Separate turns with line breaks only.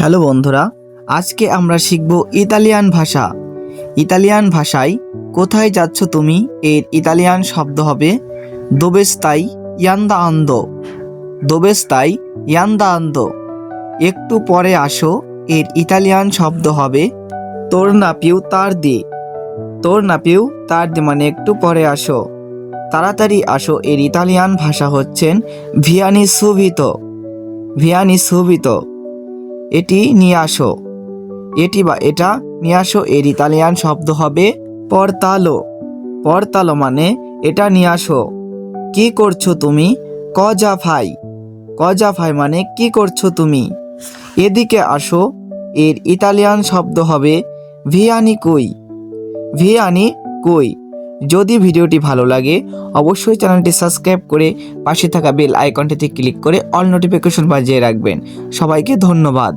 Hello বন্ধুরা, আজকে আমরা শিখব ইতালিয়ান ভাষা। ইতালিয়ান ভাষায় কোথায় যাচ্ছ তুমি এর ইতালিয়ান শব্দ হবে দোবেস্তাই ইয়ান্দা আন্দো। দোবেস্তাই ইয়ান্দা আন্দো। একটু পরে আসো এর ইতালিয়ান শব্দ হবে তোরনা পিউ তার্দি। তোরনা পিউ তার্দি মানে একটু পরে আসো। তাড়াতাড়ি আসো এর ইতালিয়ান ভাষা হচ্ছেন ভিয়ানি সুভিতো। ভিয়ানি সুভিতো। এটি নিয়ে আসো। এটি বা এটা নিয়ে আসো এর ইতালিয়ান শব্দ হবে পর্তালো। পর্তালো মানে এটা নিয়ে আসো। কি করছো তুমি? কজা ফাই। কজা ফাই মানে কি করছো তুমি? এদিকে আসো এর ইতালিয়ান শব্দ হবে ভিয়ানি কুই। ভিয়ানি কুই। যদি ভিডিওটি ভালো লাগে অবশ্যই চ্যানেলটি সাবস্ক্রাইব করে পাশে থাকা বেল আইকনটিতে ক্লিক করে অল নোটিফিকেশন বাজিয়ে রাখবেন। সবাইকে ধন্যবাদ।